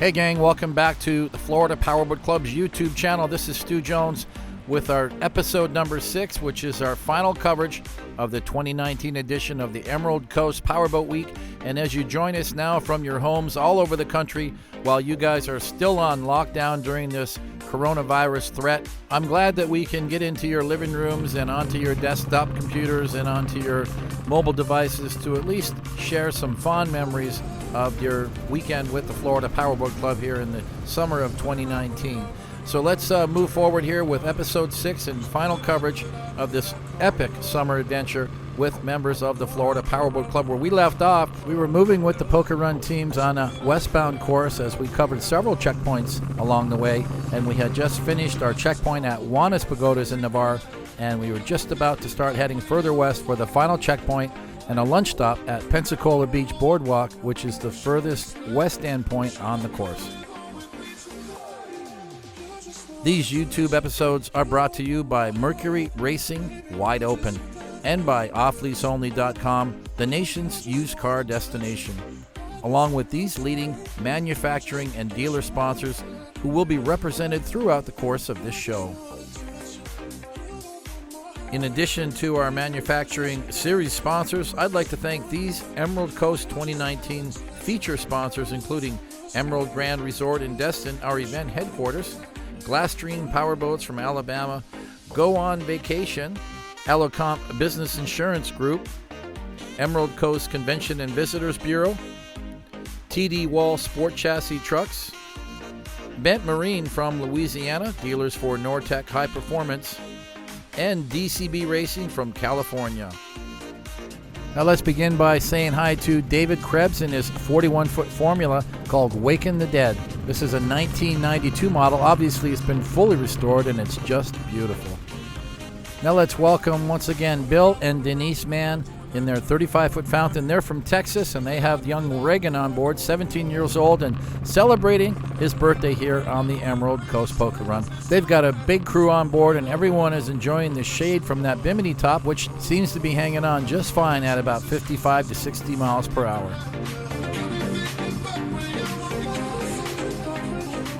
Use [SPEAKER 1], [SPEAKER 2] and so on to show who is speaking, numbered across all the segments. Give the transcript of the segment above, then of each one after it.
[SPEAKER 1] Hey gang, welcome back to the Florida Powerboat Club's YouTube channel. This is Stu Jones with our episode number 6, which is our final coverage of the 2019 edition of the Emerald Coast Powerboat Week. And as you join us now from your homes all over the country, while you guys are still on lockdown during this coronavirus threat, I'm glad that we can get into your living rooms and onto your desktop computers and onto your mobile devices to at least share some fond memories of your weekend with the Florida Powerboat Club here in the summer of 2019. So let's move forward here with episode 6 and final coverage of this epic summer adventure with members of the Florida Powerboat Club. Where we left off, we were moving with the Poker Run teams on a westbound course as we covered several checkpoints along the way, and we had just finished our checkpoint at Juanes Pagodas in Navarre, and we were just about to start heading further west for the final checkpoint and a lunch stop at Pensacola Beach Boardwalk, which is the furthest west end point on the course. These YouTube episodes are brought to you by Mercury Racing Wide Open and by offleaseonly.com, the nation's used car destination, along with these leading manufacturing and dealer sponsors who will be represented throughout the course of this show. In addition to our manufacturing series sponsors, I'd like to thank these Emerald Coast 2019 feature sponsors, including Emerald Grand Resort in Destin, our event headquarters, Glasstream Powerboats from Alabama, Go On Vacation, Allocomp Business Insurance Group, Emerald Coast Convention and Visitors Bureau, TD Wall Sport Chassis Trucks, Bent Marine from Louisiana, dealers for Nortec High Performance, and DCB Racing from California. Now let's begin by saying hi to David Krebs in his 41-foot formula called Waken the Dead. This is a 1992 model. Obviously it's been fully restored and it's just beautiful. Now let's welcome once again Bill and Denise Mann in their 35-foot fountain. They're from Texas, and they have young Reagan on board, 17 years old, and celebrating his birthday here on the Emerald Coast Poker Run. They've got a big crew on board, and everyone is enjoying the shade from that bimini top, which seems to be hanging on just fine at about 55 to 60 miles per hour.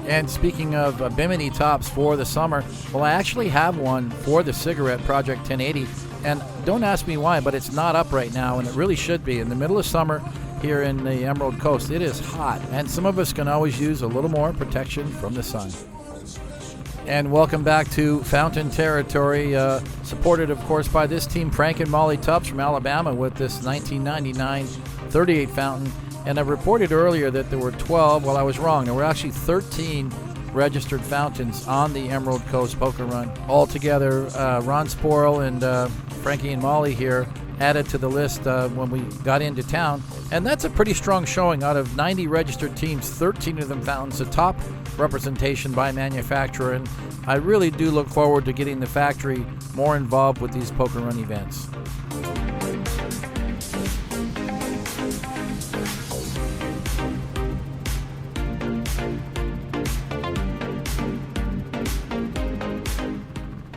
[SPEAKER 1] And speaking of bimini tops for the summer, well, I actually have one for the cigarette Project 1080. And don't ask me why, but it's not up right now, and it really should be. In the middle of summer here in the Emerald Coast, it is hot, and some of us can always use a little more protection from the sun. And welcome back to Fountain Territory, supported, of course, by this team, Frank and Molly Tubbs from Alabama, with this 1999 38 fountain. And I reported earlier that there were 12. Well, I was wrong. There were actually 13 registered fountains on the Emerald Coast Poker Run. Altogether, Ron Sporl and Frankie and Molly here added to the list when we got into town. And that's a pretty strong showing. Out of 90 registered teams, 13 of them fountains, a top representation by manufacturer. And I really do look forward to getting the factory more involved with these Poker Run events.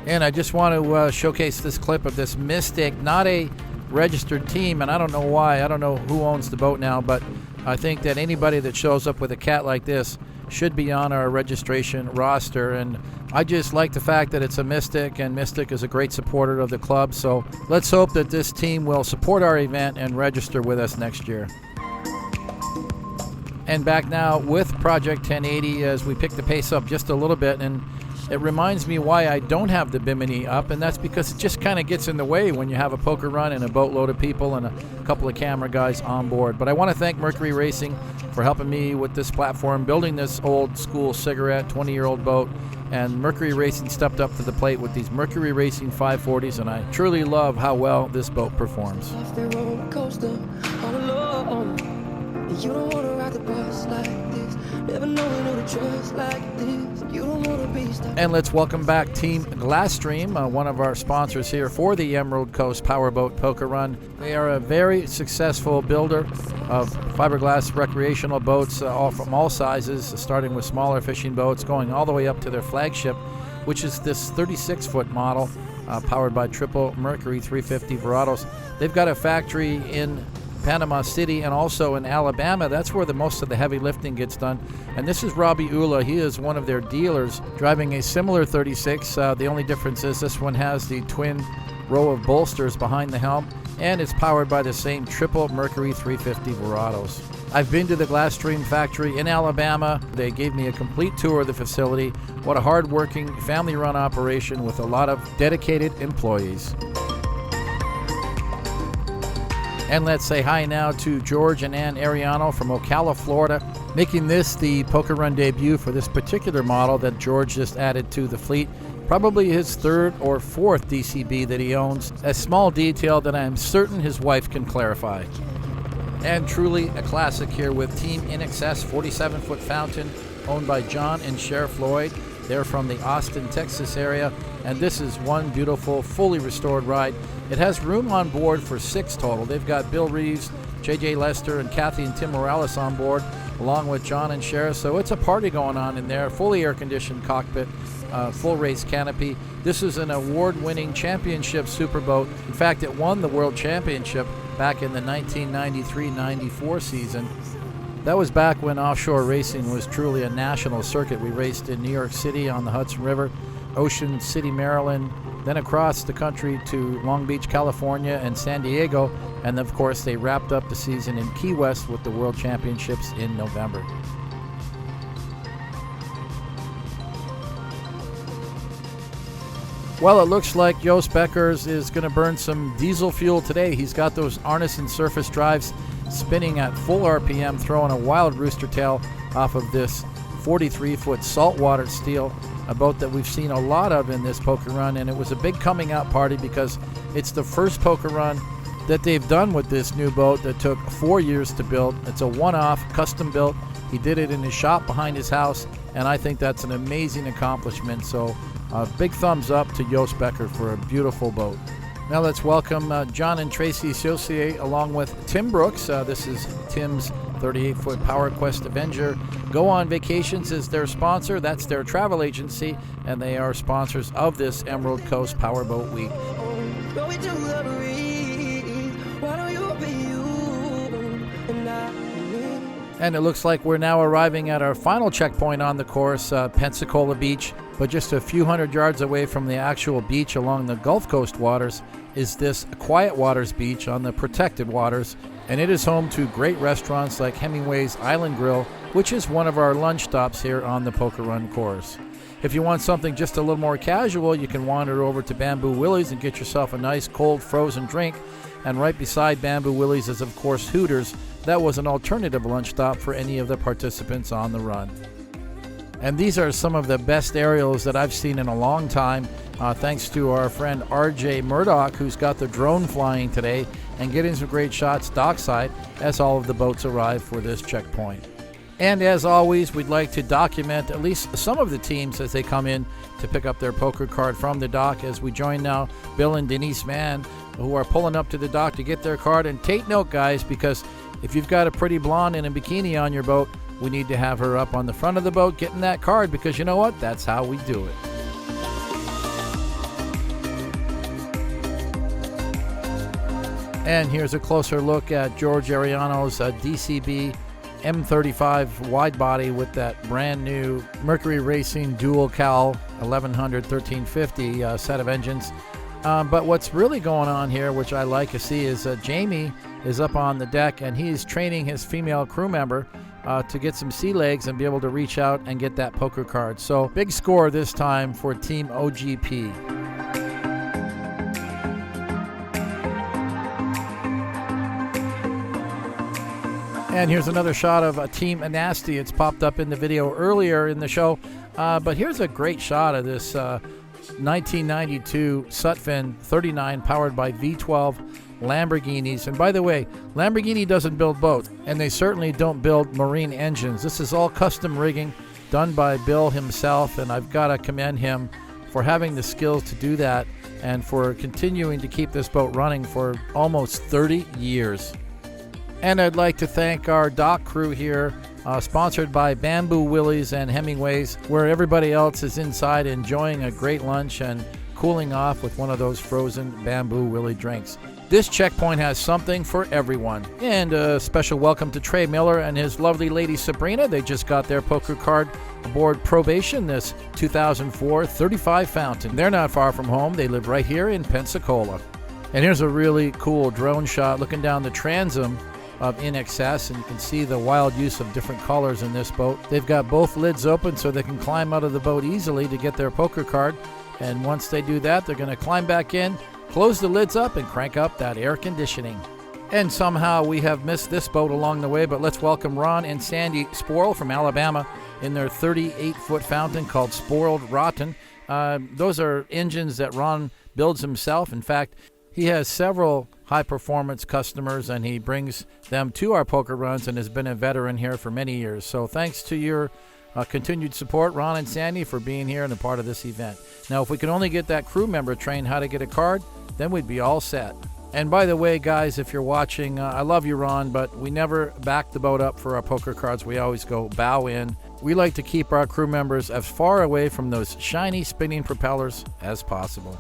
[SPEAKER 1] And I just want to showcase this clip of this Mystic, not a registered team, and I don't know why. I don't know who owns the boat now, but I think that anybody that shows up with a cat like this should be on our registration roster. And I just like the fact that it's a Mystic, and Mystic is a great supporter of the club. So let's hope that this team will support our event and register with us next year. And back now with Project 1080 as we pick the pace up just a little bit. And it reminds me why I don't have the bimini up, and that's because it just kind of gets in the way when you have a poker run and a boatload of people and a couple of camera guys on board. But I want to thank Mercury Racing for helping me with this platform, building this old school cigarette 20-year-old boat, and Mercury Racing stepped up to the plate with these Mercury Racing 540s, and I truly love how well this boat performs.
[SPEAKER 2] Off the roller coaster, all alone. You don't want to ride the bus like this. Never knowing who to trust like this. You don't want to be stuck.
[SPEAKER 1] And let's welcome back Team Glasstream, one of our sponsors here for the Emerald Coast Powerboat Poker Run. They are a very successful builder of fiberglass recreational boats, all from all sizes, starting with smaller fishing boats, going all the way up to their flagship, which is this 36-foot model, powered by triple Mercury 350 Verados. They've got a factory in Panama City, and also in Alabama. That's where most of the heavy lifting gets done. And this is Robbie Ula. He is one of their dealers driving a similar 36. The only difference is this one has the twin row of bolsters behind the helm, and it's powered by the same triple Mercury 350 Verados. I've been to the Glass Stream factory in Alabama. They gave me a complete tour of the facility. What a hard-working, family-run operation with a lot of dedicated employees. And let's say hi now to George and Ann Ariano from Ocala, Florida, making this the Poker Run debut for this particular model that George just added to the fleet. Probably his third or fourth DCB that he owns. A small detail that I'm certain his wife can clarify. And truly a classic here with Team InXS 47-foot fountain owned by John and Cher Floyd. They're from the Austin, Texas area, and this is one beautiful, fully restored ride. It has room on board for 6 total. They've got Bill Reeves, JJ Lester, and Kathy and Tim Morales on board, along with John and Cher. So it's a party going on in there. Fully air-conditioned cockpit, full race canopy. This is an award-winning championship superboat. In fact, it won the World Championship back in the 1993-94 season. That was back when offshore racing was truly a national circuit. We raced in New York City on the Hudson River, Ocean City, Maryland, then across the country to Long Beach, California, and San Diego. And of course, they wrapped up the season in Key West with the World Championships in November. Well, it looks like Joost Beckers is going to burn some diesel fuel today. He's got those Arneson surface drives spinning at full RPM, throwing a wild rooster tail off of this 43-foot saltwater steel, a boat that we've seen a lot of in this poker run. And it was a big coming out party because it's the first poker run that they've done with this new boat that took 4 years to build. It's a one-off, custom built. He did it in his shop behind his house, and I think that's an amazing accomplishment. So big thumbs up to Joost Becker for a beautiful boat. Now let's welcome John and Tracy Saucier along with Tim Brooks. This is Tim's 38-foot Power Quest Avenger. Go On Vacations is their sponsor. That's their travel agency, and they are sponsors of this Emerald Coast Powerboat Week. And it looks like we're now arriving at our final checkpoint on the course, Pensacola Beach. But just a few hundred yards away from the actual beach along the Gulf Coast waters is this Quiet Waters Beach on the protected waters. And it is home to great restaurants like Hemingways Island Grill, which is one of our lunch stops here on the Poker Run course. If you want something just a little more casual, you can wander over to Bamboo Willies and get yourself a nice cold frozen drink. And right beside Bamboo Willies is, of course, Hooters. That was an alternative lunch stop for any of the participants on the run. And these are some of the best aerials that I've seen in a long time, thanks to our friend RJ Murdoch, who's got the drone flying today and getting some great shots dockside as all of the boats arrive for this checkpoint. And as always, we'd like to document at least some of the teams as they come in to pick up their poker card from the dock, as we join now Bill and Denise Mann, who are pulling up to the dock to get their card. And take note, guys, because if you've got a pretty blonde in a bikini on your boat, we need to have her up on the front of the boat getting that card, because you know what? That's how we do it. And here's a closer look at George Ariano's DCB M35 wide body with that brand new Mercury Racing dual cowl 1100-1350 set of engines. But what's really going on here, which I like to see, is Jamie is up on the deck and he's training his female crew member to get some sea legs and be able to reach out and get that poker card. So big score this time for Team OGP. And here's another shot of Team Anasti. It's popped up in the video earlier in the show. But here's a great shot of this 1992 Sutphin 39 powered by V12 Lamborghinis. And by the way, Lamborghini doesn't build boats, and they certainly don't build marine engines. This is all custom rigging done by Bill himself, and I've got to commend him for having the skills to do that and for continuing to keep this boat running for almost 30 years. And I'd like to thank our dock crew here, sponsored by Bamboo Willies and Hemingways, where everybody else is inside enjoying a great lunch and cooling off with one of those frozen Bamboo Willie drinks. This checkpoint has something for everyone. And a special welcome to Trey Miller and his lovely lady Sabrina. They just got their poker card aboard Probation, this 2004 35 Fountain. They're not far from home. They live right here in Pensacola. And here's a really cool drone shot looking down the transom of In Excess, and you can see the wild use of different colors in this boat. They've got both lids open so they can climb out of the boat easily to get their poker card. And once they do that, they're going to climb back in, close the lids up, and crank up that air conditioning. And somehow we have missed this boat along the way, but let's welcome Ron and Sandy Sporl from Alabama in their 38-foot fountain called Spoiled Rotten. Those are engines that Ron builds himself. In fact, he has several high-performance customers, and he brings them to our poker runs and has been a veteran here for many years. So thanks to your continued support, Ron and Sandy, for being here and a part of this event. Now, if we can only get that crew member trained how to get a card, then we'd be all set. And by the way, guys, if you're watching, I love you, Ron, but we never back the boat up for our poker cards. We always go bow in. We like to keep our crew members as far away from those shiny spinning propellers as possible.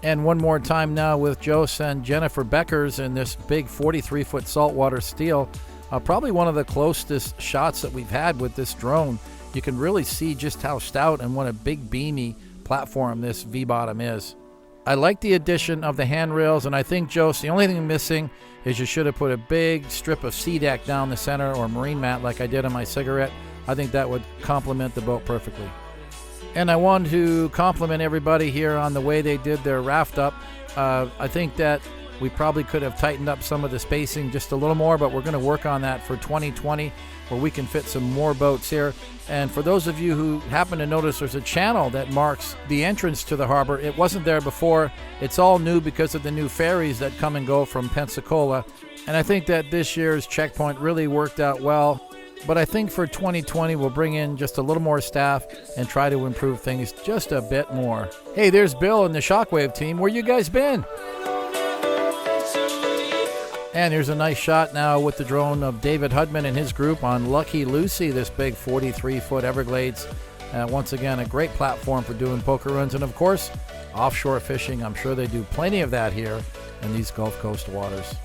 [SPEAKER 1] And one more time now with Jose and Jennifer Beckers in this big 43-foot saltwater steel. Probably one of the closest shots that we've had with this drone. You can really see just how stout and what a big beamy platform this V-bottom is. I like the addition of the handrails, and I think, Jose, the only thing missing is you should have put a big strip of sea deck down the center or marine mat like I did on my cigarette. I think that would complement the boat perfectly. And I want to compliment everybody here on the way they did their raft up. I think that we probably could have tightened up some of the spacing just a little more, but we're going to work on that for 2020 where we can fit some more boats here. And for those of you who happen to notice, there's a channel that marks the entrance to the harbor. It wasn't there before. It's all new because of the new ferries that come and go from Pensacola. And I think that this year's checkpoint really worked out well. But I think for 2020, we'll bring in just a little more staff and try to improve things just a bit more. Hey, there's Bill and the Shockwave team. Where you guys been? And here's a nice shot now with the drone of David Hudman and his group on Lucky Lucy, this big 43-foot Everglades. Once again, a great platform for doing poker runs. And, of course, offshore fishing. I'm sure they do plenty of that here in these Gulf Coast waters.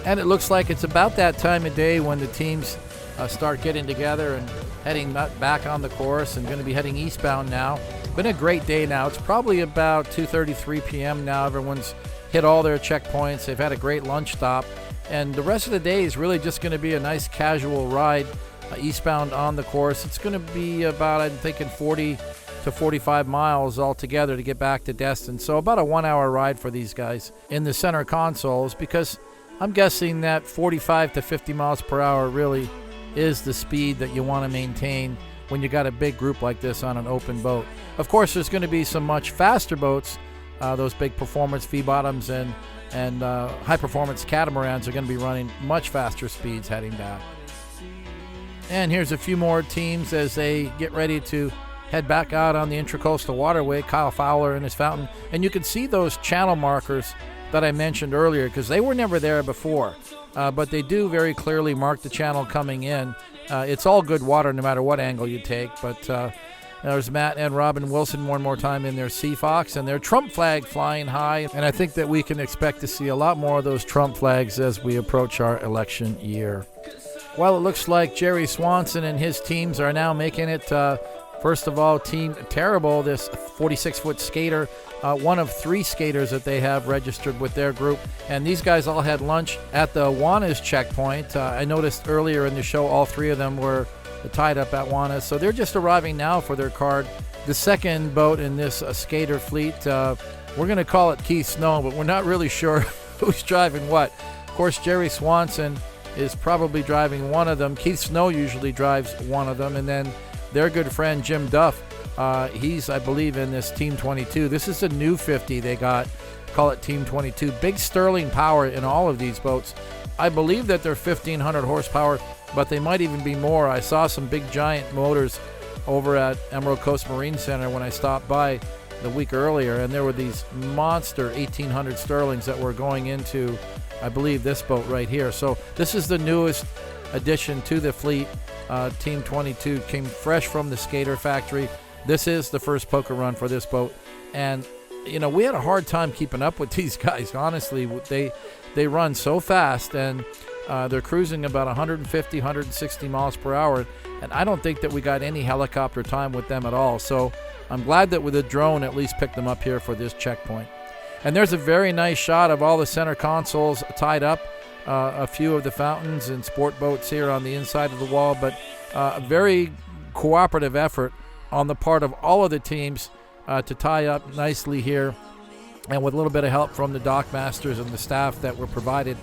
[SPEAKER 1] And it looks like it's about that time of day when the teams start getting together and heading back on the course and going to be heading eastbound now. Been a great day now. It's probably about 2:33 p.m. now. Everyone's hit all their checkpoints. They've had a great lunch stop. And the rest of the day is really just going to be a nice casual ride eastbound on the course. It's going to be about, I'm thinking, 40 to 45 miles altogether to get back to Destin. So about a 1 hour ride for these guys in the center consoles, because I'm guessing that 45 to 50 miles per hour really is the speed that you want to maintain when you got a big group like this on an open boat. Of course, there's going to be some much faster boats. Those big performance V-bottoms and high-performance catamarans are going to be running much faster speeds heading back. And here's a few more teams as they get ready to head back out on the Intracoastal Waterway. Kyle Fowler in his fountain. And you can see those channel markers that I mentioned earlier because they were never there before. But they do very clearly mark the channel coming in. It's all good water no matter what angle you take. But there's Matt and Robin Wilson one more time in their Sea Fox and their Trump flag flying high. And I think that we can expect to see a lot more of those Trump flags as we approach our election year. Well, it looks like Jerry Swanson and his teams are now making it. First of all, Team Terrible, this 46-foot skater, one of 3 skaters that they have registered with their group. And these guys all had lunch at the Juana's checkpoint. I noticed earlier in the show all 3 of them were tied up at Juana's. So they're just arriving now for their card. The second boat in this skater fleet, we're going to call it Keith Snow, but we're not really sure who's driving what. Of course, Jerry Swanson is probably driving one of them. Keith Snow usually drives one of them. And then their good friend Jim Duff, he's, I believe, in this Team 22. This is a new 50 they got. Call it Team 22. Big sterling power in all of these boats. I believe that they're 1,500 horsepower, but they might even be more. I saw some big giant motors over at Emerald Coast Marine Center when I stopped by the week earlier, and there were these monster 1,800 sterlings that were going into, I believe, this boat right here. So this is the newest addition to the fleet. Team 22 came fresh from the skater factory. This is the first poker run for this boat, and we had a hard time keeping up with these guys. Honestly, they run so fast, and they're cruising about 150, 160 miles per hour, and I don't think that we got any helicopter time with them at all. So I'm glad that with a drone at least picked them up here for this checkpoint. And there's a very nice shot of all the center consoles tied up, a few of the fountains and sport boats here on the inside of the wall, but a very cooperative effort on the part of all of the teams to tie up nicely here, and with a little bit of help from the dock masters and the staff that were provided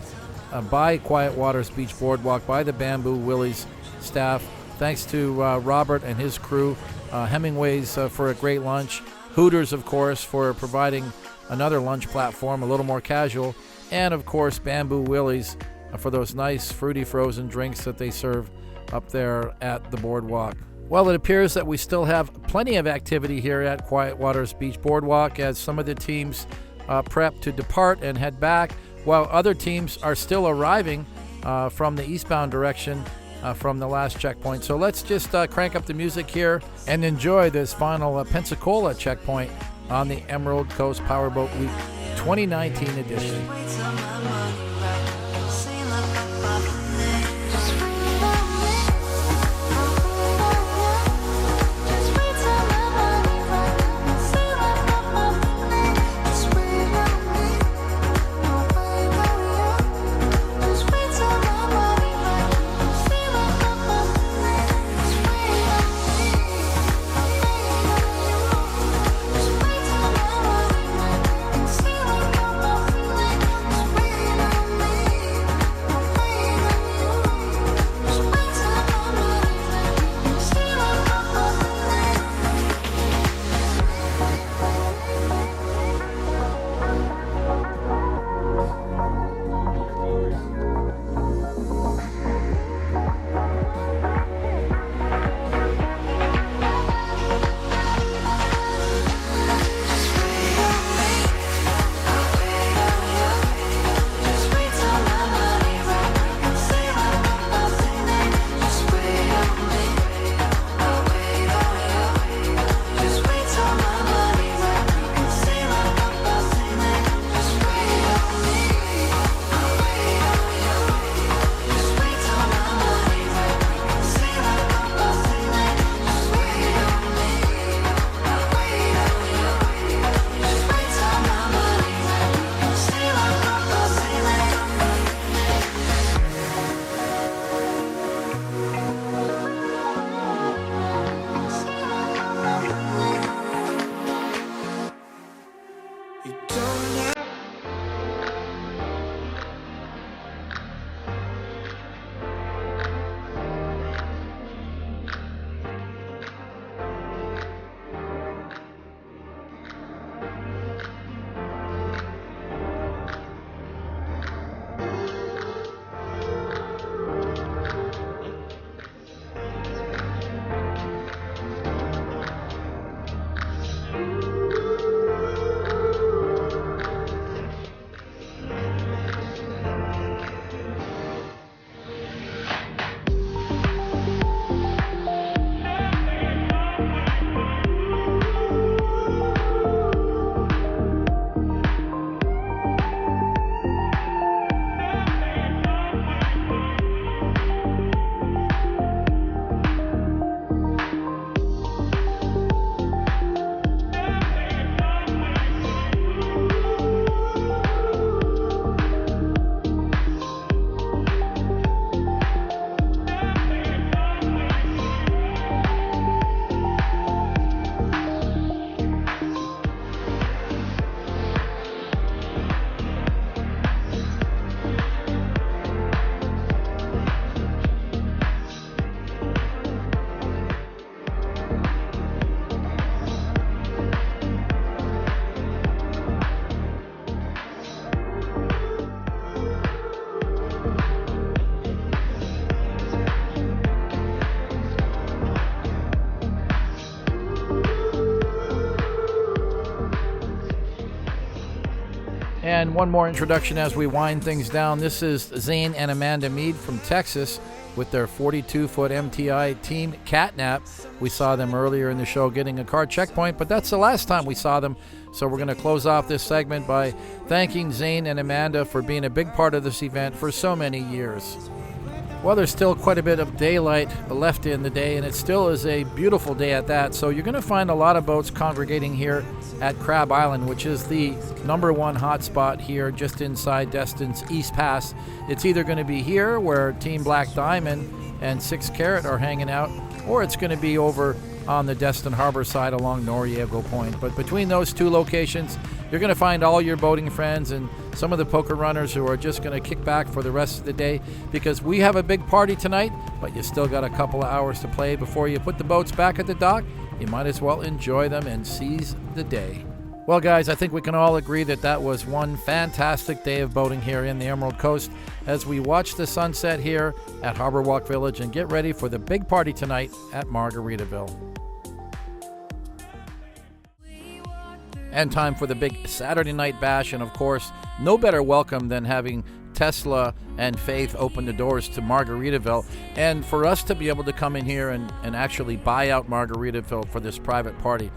[SPEAKER 1] by Quiet Waters Beach Boardwalk, by the Bamboo Willies staff. Thanks to Robert and his crew, Hemingways for a great lunch, Hooters, of course, for providing another lunch platform, a little more casual, and, of course, Bamboo Willies for those nice fruity frozen drinks that they serve up there at the boardwalk. Well, it appears that we still have plenty of activity here at Quiet Waters Beach Boardwalk as some of the teams prep to depart and head back, while other teams are still arriving from the eastbound direction from the last checkpoint. So let's just crank up the music here and enjoy this final Pensacola checkpoint on the Emerald Coast Powerboat Week 2019 edition. And one more introduction as we wind things down. This is Zane and Amanda Mead from Texas. with their 42-foot MTI Team Catnap. We saw them earlier in the show getting a car checkpoint, but that's the last time we saw them. So we're going to close off this segment by thanking Zane and Amanda for being a big part of this event for so many years. Well, there's still quite a bit of daylight left in the day, and it still is a beautiful day at that. So you're going to find a lot of boats congregating here at Crab Island, which is the #1 hotspot here just inside Destin's East Pass. It's either going to be here where Team Black Diamond and 6 Carat are hanging out, or it's going to be over on the Destin Harbor side along Noriego Point. But between those two locations, you're going to find all your boating friends and some of the poker runners who are just going to kick back for the rest of the day, because we have a big party tonight, but you still got a couple of hours to play before you put the boats back at the dock. You might as well enjoy them and seize the day. Well, guys, I think we can all agree that that was one fantastic day of boating here in the Emerald Coast as we watch the sunset here at Harbor Walk Village and get ready for the big party tonight at Margaritaville. And time for the big Saturday night bash, and of course, no better welcome than having Tesla and Faith open the doors to Margaritaville, and for us to be able to come in here and actually buy out Margaritaville for this private party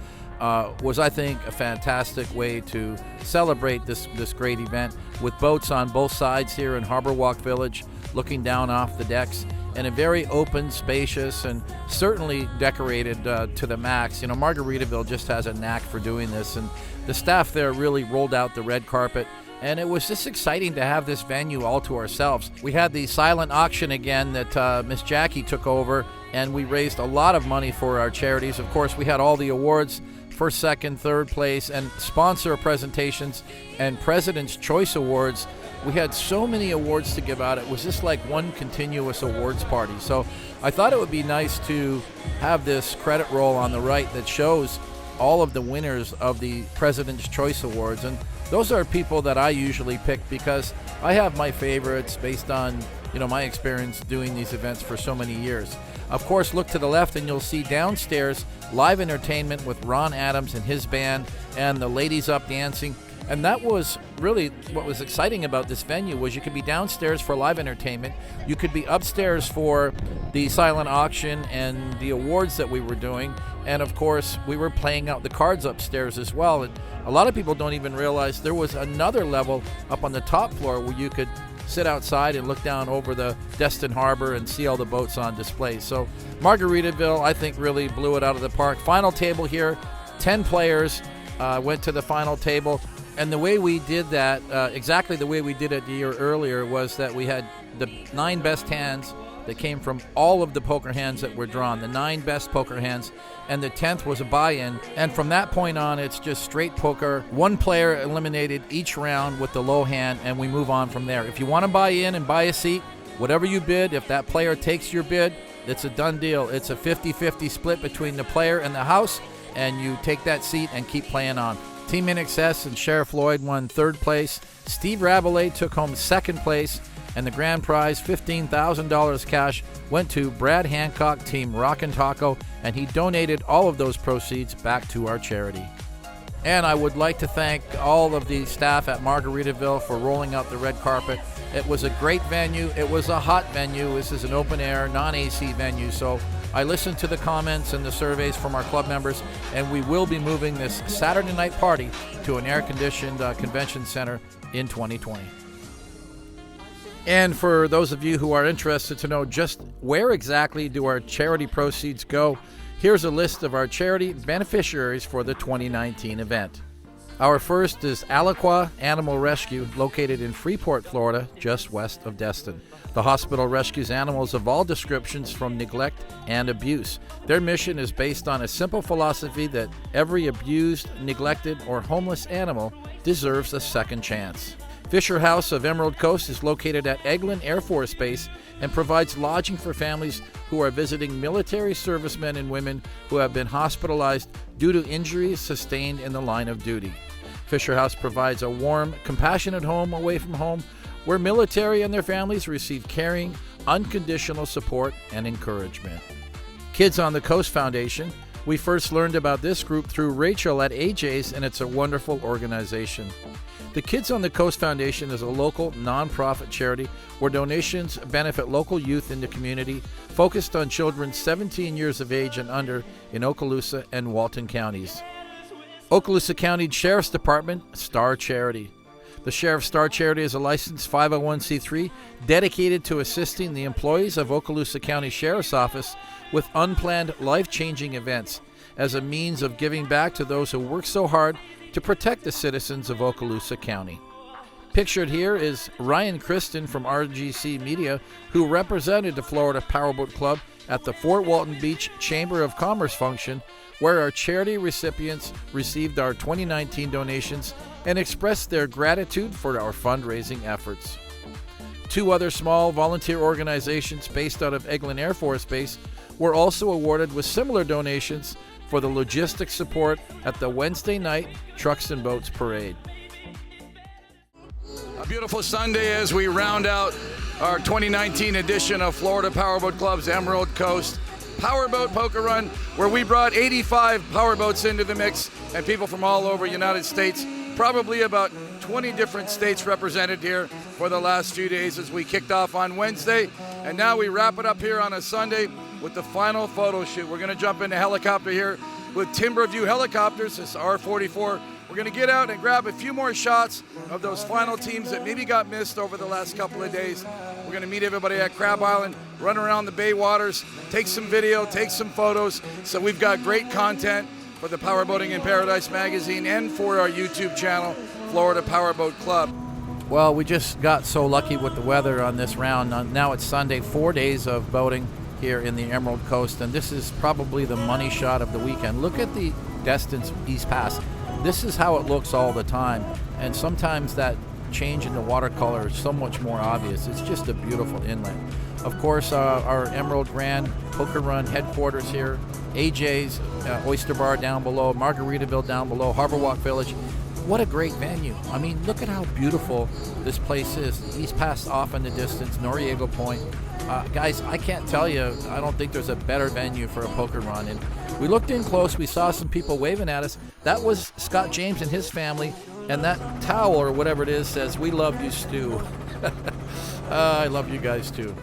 [SPEAKER 1] was, I think, a fantastic way to celebrate this great event with boats on both sides here in Harbor Walk Village, looking down off the decks, and a very open, spacious, and certainly decorated to the max. You know, Margaritaville just has a knack for doing this, and the staff there really rolled out the red carpet, and it was just exciting to have this venue all to ourselves. We had the silent auction again that Miss Jackie took over, and we raised a lot of money for our charities. Of course, we had all the awards, first, second, third place, and sponsor presentations and President's Choice Awards. We had so many awards to give out. It was just like one continuous awards party. So I thought it would be nice to have this credit roll on the right that shows all of the winners of the President's Choice Awards. And those are people that I usually pick because I have my favorites based on, you know, my experience doing these events for so many years. Of course, look to the left and you'll see downstairs live entertainment with Ron Adams and his band and the Ladies Up Dancing. And that was really what was exciting about this venue, was you could be downstairs for live entertainment, you could be upstairs for the silent auction and the awards that we were doing, and of course we were playing out the cards upstairs as well. And a lot of people don't even realize there was another level up on the top floor where you could sit outside and look down over the Destin Harbor and see all the boats on display. So Margaritaville, I think, really blew it out of the park. Final table here, 10 players went to the final table. And the way we did that, exactly the way we did it the year earlier, was that we had the 9 best hands that came from all of the poker hands that were drawn, the 9 best poker hands, and the 10th was a buy-in. And from that point on, it's just straight poker. One player eliminated each round with the low hand, and we move on from there. If you want to buy in and buy a seat, whatever you bid, if that player takes your bid, it's a done deal. It's a 50-50 split between the player and the house, and you take that seat and keep playing on. Team In Excess and Sheriff Floyd won 3rd place. Steve Rabelais took home 2nd place, and the grand prize, $15,000 cash, went to Brad Hancock, Team Rockin' Taco, and he donated all of those proceeds back to our charity. And I would like to thank all of the staff at Margaritaville for rolling out the red carpet. It was a great venue. It was a hot venue. This is an open-air, non-AC venue, so I listened to the comments and the surveys from our club members, and we will be moving this Saturday night party to an air-conditioned convention center in 2020. And for those of you who are interested to know just where exactly do our charity proceeds go, here's a list of our charity beneficiaries for the 2019 event. Our first is Aliqua Animal Rescue, located in Freeport, Florida, just west of Destin. The hospital rescues animals of all descriptions from neglect and abuse. Their mission is based on a simple philosophy that every abused, neglected, or homeless animal deserves a second chance. Fisher House of Emerald Coast is located at Eglin Air Force Base and provides lodging for families who are visiting military servicemen and women who have been hospitalized due to injuries sustained in the line of duty. Fisher House provides a warm, compassionate home away from home where military and their families receive caring, unconditional support and encouragement. Kids on the Coast Foundation. We first learned about this group through Rachel at AJ's, and it's a wonderful organization. The Kids on the Coast Foundation is a local nonprofit charity where donations benefit local youth in the community, focused on children 17 years of age and under in Okaloosa and Walton counties. Okaloosa County Sheriff's Department Star Charity. The Sheriff's Star Charity is a licensed 501c3 dedicated to assisting the employees of Okaloosa County Sheriff's Office with unplanned life-changing events as a means of giving back to those who work so hard to protect the citizens of Okaloosa County. Pictured here is Ryan Kristen from RGC Media, who represented the Florida Powerboat Club at the Fort Walton Beach Chamber of Commerce function, where our charity recipients received our 2019 donations and expressed their gratitude for our fundraising efforts. Two other small volunteer organizations based out of Eglin Air Force Base were also awarded with similar donations for the logistics support at the Wednesday night Trucks and Boats Parade.
[SPEAKER 3] A beautiful Sunday as we round out our 2019 edition of Florida Powerboat Club's Emerald Coast Powerboat Poker Run, where we brought 85 powerboats into the mix and people from all over the United States, probably about 20 different states represented here for the last few days as we kicked off on Wednesday. And now we wrap it up here on a Sunday with the final photo shoot. We're going to jump into helicopter here with Timberview Helicopters. This R44. We're going to get out and grab a few more shots of those final teams that maybe got missed over the last couple of days. We're going to meet everybody at Crab Island, run around the bay waters, take some video, take some photos. So we've got great content for the Powerboating in Paradise magazine and for our YouTube channel, Florida Powerboat Club.
[SPEAKER 1] Well, we just got so lucky with the weather on this round. Now it's Sunday, 4 days of boating here in the Emerald Coast, and this is probably the money shot of the weekend. Look at the distance East Pass. This is how it looks all the time, and sometimes that change in the watercolor is so much more obvious. It's just a beautiful inlet. Of course, our Emerald Grand Poker Run headquarters here, AJ's Oyster Bar down below, Margaritaville down below, Harbor Walk Village. What a great venue. I mean, look at how beautiful this place is. East Pass off in the distance, Noriego Point. Guys, I can't tell you, I don't think there's a better venue for a poker run. And we looked in close, we saw some people waving at us. That was Scott James and his family, and that towel or whatever it is says, "We love you, Stu." I love you guys too.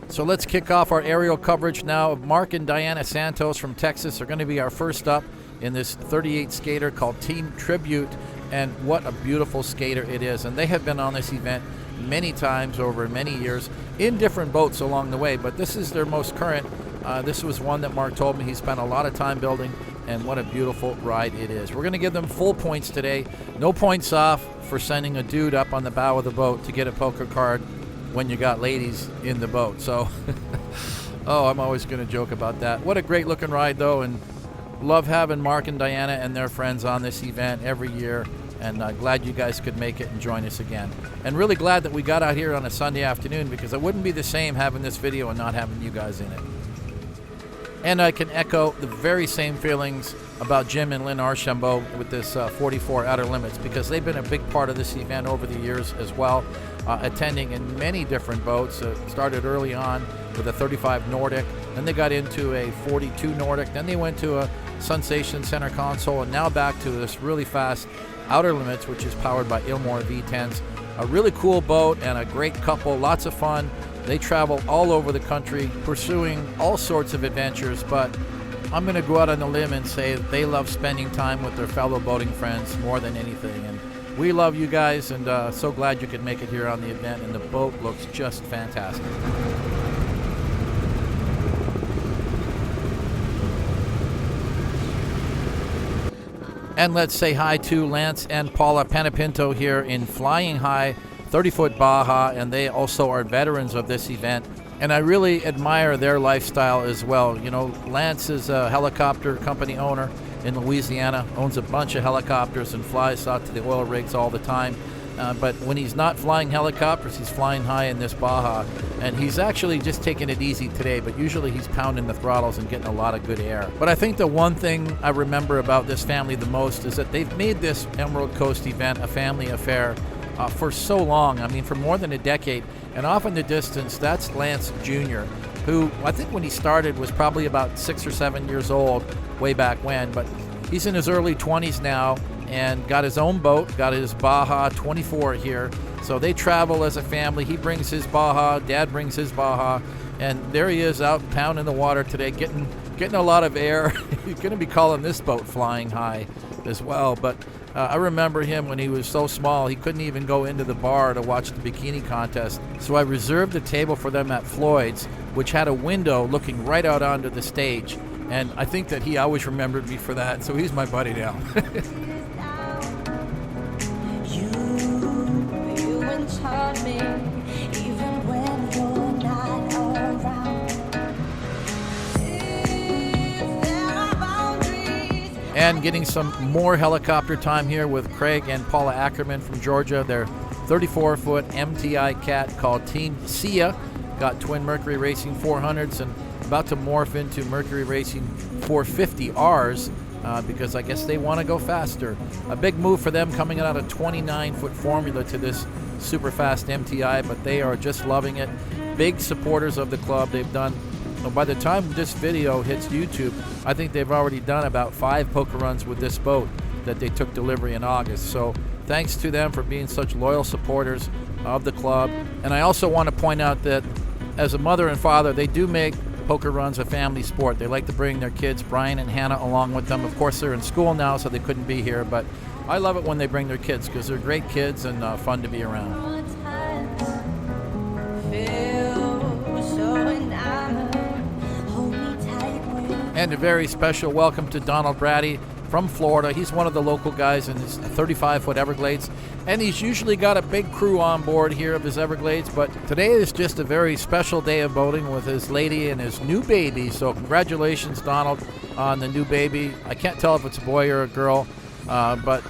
[SPEAKER 1] So let's kick off our aerial coverage now. Mark and Diana Santos from Texas are going to be our first up in this 38 skater called Team Tribute, and what a beautiful skater it is. And they have been on this event many times over many years in different boats along the way, but this is their most current. This was one that Mark told me he spent a lot of time building, and what a beautiful ride it is. We're going to give them full points today. No points off for sending a dude up on the bow of the boat to get a poker card when you got ladies in the boat. So, oh, I'm always going to joke about that. What a great looking ride though, and love having Mark and Diana and their friends on this event every year. And glad you guys could make it and join us again. And really glad that we got out here on a Sunday afternoon, because it wouldn't be the same having this video and not having you guys in it. And I can echo the very same feelings about Jim and Lynn Archambault with this 44 Outer Limits, because they've been a big part of this event over the years as well, attending in many different boats. Started early on with a 35 Nordic, then they got into a 42 Nordic, then they went to a Sensation Center Console, and now back to this really fast Outer Limits, which is powered by Ilmore V10s. A really cool boat and a great couple, lots of fun. They travel all over the country pursuing all sorts of adventures, but I'm going to go out on a limb and say that they love spending time with their fellow boating friends more than anything. And we love you guys, and so glad you could make it here on the event, and the boat looks just fantastic. And let's say hi to Lance and Paula Panapinto here in Flying High 30-foot Baja, and they also are veterans of this event. And I really admire their lifestyle as well. You know, Lance is a helicopter company owner in Louisiana, owns a bunch of helicopters and flies out to the oil rigs all the time. But when he's not flying helicopters, he's flying high in this Baja. And he's actually just taking it easy today, but usually he's pounding the throttles and getting a lot of good air. But I think the one thing I remember about this family the most is that they've made this Emerald Coast event a family affair for so long. I mean, for more than a decade. And off in the distance, that's Lance Jr., who I think when he started was probably about 6 or 7 years old way back when. But he's in his early 20s now, and got his own boat, got his Baja 24 here. So they travel as a family. He brings his Baja, Dad brings his Baja, and there he is out pounding the water today, getting a lot of air. He's going to be calling this boat Flying High as well. But I remember him when he was so small, he couldn't even go into the bar to watch the bikini contest. So I reserved a table for them at Floyd's, which had a window looking right out onto the stage. And I think that he always remembered me for that. So he's my buddy now.
[SPEAKER 4] You enchant me, even when you're not around. If there are boundaries.
[SPEAKER 1] And getting some more helicopter time here with Craig and Paula Ackerman from Georgia. Their 34-foot MTI cat called Team Sia got twin Mercury Racing 400s and about to morph into Mercury Racing 450Rs because I guess they want to go faster. A big move for them coming out of a 29-foot formula to this super fast MTI, but they are just loving it. Big supporters of the club. They've done, by the time this video hits YouTube, I think they've already done about 5 poker runs with this boat that they took delivery in August. So thanks to them for being such loyal supporters of the club. And I also want to point out that as a mother and father, they do make poker runs a family sport. They like to bring their kids, Brian and Hannah, along with them. Of course, they're in school now, so they couldn't be here, but I love it when they bring their kids because they're great kids and fun to be around. And a very special welcome to Donald Brady from Florida. He's one of the local guys in his 35-foot Everglades, and he's usually got a big crew on board here of his Everglades, but today is just a very special day of boating with his lady and his new baby. So congratulations, Donald, on the new baby. I can't tell if it's a boy or a girl, but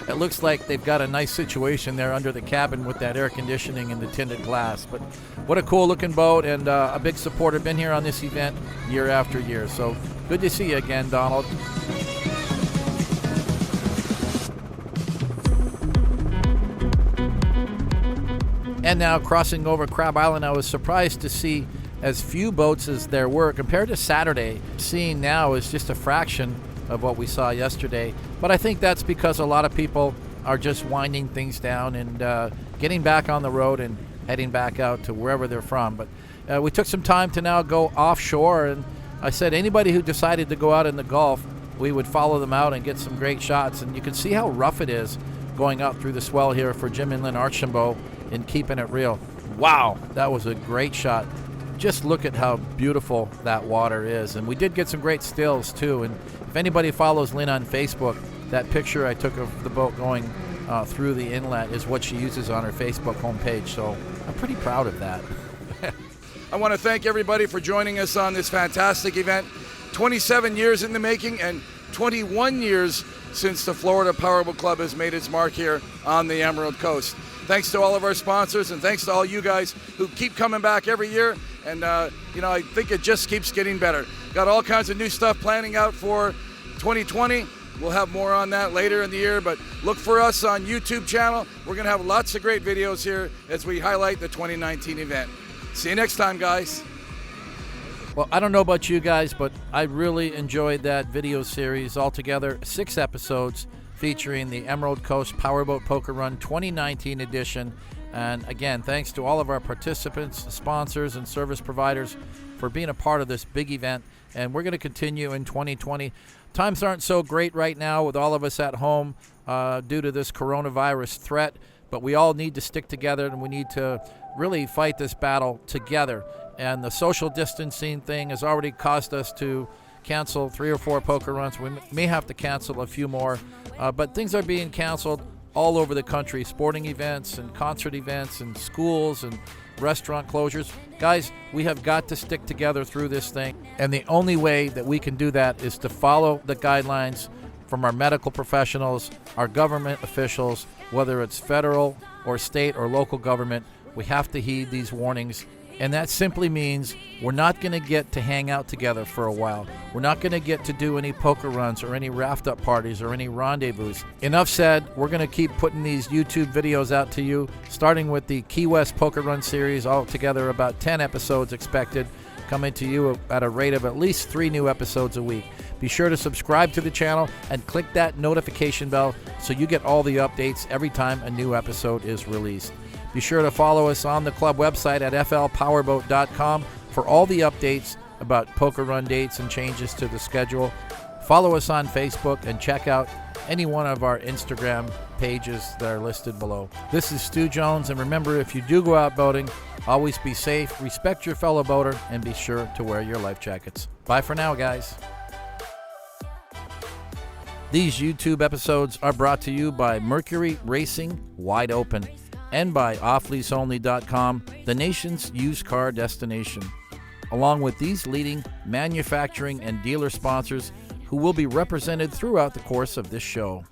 [SPEAKER 1] it looks like they've got a nice situation there under the cabin with that air conditioning and the tinted glass. But what a cool looking boat, and a big supporter. Been here on this event year after year. So good to see you again, Donald. And now crossing over Crab Island, I was surprised to see as few boats as there were compared to Saturday. Seeing now is just a fraction of what we saw yesterday. But I think that's because a lot of people are just winding things down and getting back on the road and heading back out to wherever they're from. But we took some time to now go offshore, and I said anybody who decided to go out in the Gulf, we would follow them out and get some great shots. And you can see how rough it is going out through the swell here for Jim and Lynn Archambault in keeping it real. Wow, that was a great shot. Just look at how beautiful that water is. And we did get some great stills too. And if anybody follows Lynn on Facebook, that picture I took of the boat going through the inlet is what she uses on her Facebook homepage. So I'm pretty proud of that.
[SPEAKER 3] I want to thank everybody for joining us on this fantastic event. 27 years in the making and 21 years since the Florida Powerboat Club has made its mark here on the Emerald Coast. Thanks to all of our sponsors, and thanks to all you guys who keep coming back every year. And, I think it just keeps getting better. Got all kinds of new stuff planning out for 2020. We'll have more on that later in the year, but look for us on YouTube channel. We're going to have lots of great videos here as we highlight the 2019 event. See you next time, guys.
[SPEAKER 1] Well, I don't know about you guys, but I really enjoyed that video series altogether. 6 episodes featuring the Emerald Coast Powerboat Poker Run 2019 edition. And again, thanks to all of our participants, sponsors, and service providers for being a part of this big event. And we're going to continue in 2020. Times aren't so great right now with all of us at home due to this coronavirus threat, but we all need to stick together, and we need to really fight this battle together. And the social distancing thing has already caused us to cancel 3 or 4 poker runs. We may have to cancel a few more, but things are being canceled all over the country. Sporting events and concert events and schools and restaurant closures. Guys, we have got to stick together through this thing, and the only way that we can do that is to follow the guidelines from our medical professionals, our government officials, whether it's federal or state or local government. We have to heed these warnings. And that simply means we're not going to get to hang out together for a while. We're not going to get to do any poker runs or any raft-up parties or any rendezvous. Enough said. We're going to keep putting these YouTube videos out to you, starting with the Key West Poker Run series, all together about 10 episodes expected, coming to you at a rate of at least 3 new episodes a week. Be sure to subscribe to the channel and click that notification bell so you get all the updates every time a new episode is released. Be sure to follow us on the club website at flpowerboat.com for all the updates about poker run dates and changes to the schedule. Follow us on Facebook and check out any one of our Instagram pages that are listed below. This is Stu Jones, and remember, if you do go out boating, always be safe, respect your fellow boater, and be sure to wear your life jackets. Bye for now, guys. These YouTube episodes are brought to you by Mercury Racing Wide Open and by offleaseonly.com, the nation's used car destination, along with these leading manufacturing and dealer sponsors who will be represented throughout the course of this show.